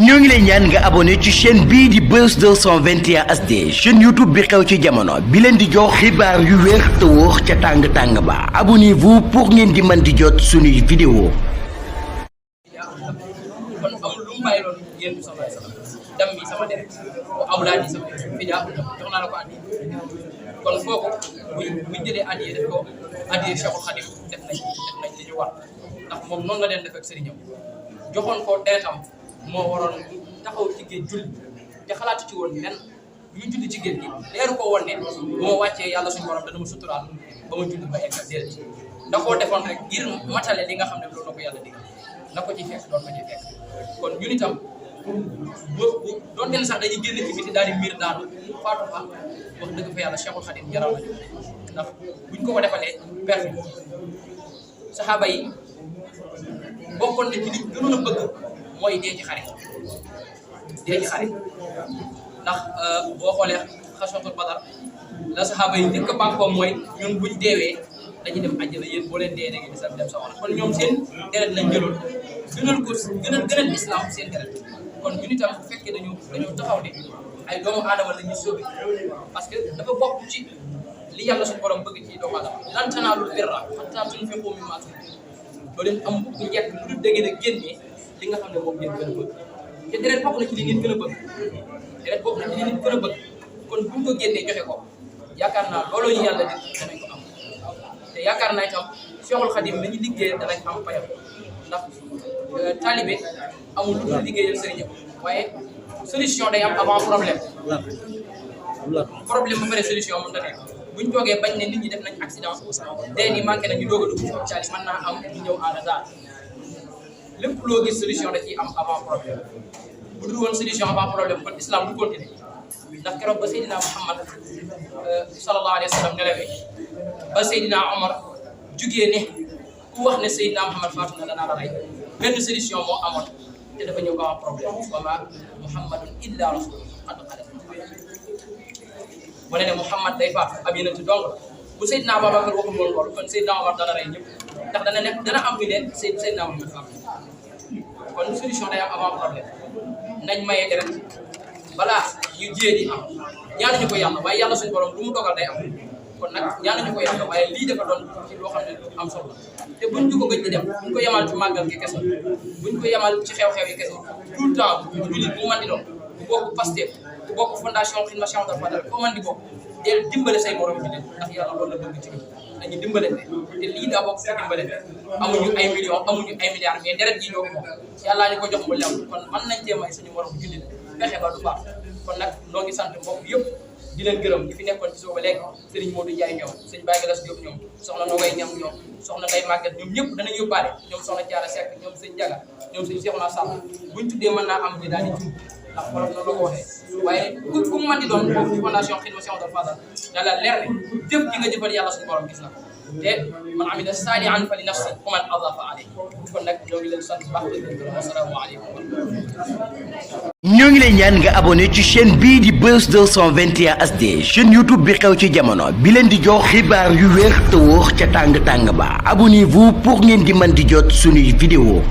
ñoo ngi lay ñaan nga abonné ci chaîne bii di Buzz 221 HD chaîne YouTube bi xew ci jamono bi leen di jox xibaar yu wér te wóor ca tàng-tàng ba abonnez-vous pour ngeen di mën di jot suñuy vidéo kon amul lu mu bàyyi loon yéen bi sama dam mi sama deret bu awlaadi sama fi jox naa la ko addi kon kooku buñ jëlee addi def ko addi Cheikhul Khadim def nañ li ñu war ndax moom noonu la leen def ak sëriñam joxoon ko deretam moo waroon taxaw ci géej julli te xalaatu ci woon nen bu ñu julli ci géej gi leeru ko woon ne bu ma wàccee yàlla suñu borom dana ma suturaal ba ma julli ba egg déedéet da koo defoon rek ngir matale li nga xam ne loolu na ko yàlla dig na ko ci fekk doon ko ci fekk kon ñun itam bu doon den sax dañuy génn ci biti daal di miir daanu faatu fa wax dëgg fa yàlla Cheikhul Khadim jaral nañu ndax buñ ko defalee perte saxaaba yi bokkoon na ci liñ gënoon a bëgg mooy dee ci xare ndax boo xoolee xaswatul Badar la saxaaba yi njëkk a bàkkoo mooy ñun buñ deewee dañuy dem àjjana yéen boo leen dee da ngeen di dem sawara kon ñoom seen deret lañ jëloon gënal islam seen deret kon ñun itam bu fekkee dañoo taxaw ne ay doomu aadama la ñuy sauvé parce que dafa bokk ci li yàlla suñu borom bëgg ci doomu aadama lan tanaalul birra hattaa tunfiqu mimmaa tuhibbuun doo leen am bu njëkk lu dul dégg na génnee li nga xam ne moom ngeen gën a bëgg te deret bokk na ci li ngeen gën a bëgg kon buñ ko génnee joxe ko yaakaar naa looloo ñu yàlla def danañ ko am te yaakaar naa itam Cheikhul Khadim la ñu liggéey danañ am payam ndax talibé amul lu dul liggéeyal sëriñam waaye solution day am avant problème ba pare solution mënut a nekk buñ toogee bañ ne nit ñi def nañ accident dee ni manqué na ñu doog a dugg ci hôpital mën naa am ñu ñëw en retard lépp loo gis solution da ciy am avant problème bu dul woon solution avant problème kon islam du continuer ndax keroog ba Seydina Muhammad sallallahu alayhi wa sallam nelawee ba Seydina Omar jugee ne ku wax ne Seydina Muhammad faatu na danaa la rey benn solution moo amoon te dafa ñëw avant problème wa ma Muhammadun illa rasulun qad xalat min qablihi wane ne Muhammad day faatu ab yonent dong bu Seydina Ababacar waxul woon loolu kon Seydina Omar dana rey ñëpp ndax dana am ñu ne Seydina Muhammad faatu kon solution day am avant problème nañ maye deret balaa yu jiyee di am ñaanuñu ko yàlla waaye yàlla suñu borom lu mu dogal day am kon nag ñaanuñu ko yàlla waaye lii dafa doon ci loo xam ne lu am solo te buñ ko gëj di dem buñ ko yemal ci màggal gi kese buñ ko yemal ci xew-xew yi kese tout le temps jullit bu man di doon bu bokk Pastef bu bokk fondation Xidma Cheikh Ahmadou Fadal foo man di bokk del dimbale say morom jullit ndax yàlla loolu la bëgg ci dañuy dimbalante te lii daa bokk ci dimbalante amuñu ay millions amuñu ay milliards mais deret ji ñoo ko moom yàllaa ñu ko jox mu lew kon mën nañ cee may suñu morom jullit fexe ba du baax kon nag noo ngi sant mbokk yëpp di leen gërëm ñi fi nekkoon ci suba ba léegi Serigne Modou Ndiaye ñoom sëñ Baye Galas Diop ñoom soxna Nogay ñam ñoom soxna Ndeye Maguette ñoom ñëpp danañ yóbbaale ñoom soxna Diarra Seck ñoom sëñ Diaga ñoom sëñ Cheikhouna Sall buñ tuddee mën naa am ni daal di jum ndax borom noonu la ko waxee waaye ku mu mën di doon foofu ci fondation Xidma Cheikh Ahmadou Fadal da la leer ne jëf gi nga jëfal yàlla suñu borom gis na te man amila saalihan fa li nafsi wa man adafa alayhi kon nag ñoo ngi leen sant baax di leen gërëm assalaamu aleykum ñoo ngi lay ñaan nga abonné ci chaîne bii di Buzz 221 HD chaîne YouTube bi xew ci jamono bi leen di jox xibaar yu wér te wóor ca tàng-tàng ba abonnez-vous pour ngeen di mën di jot suñuy vidéo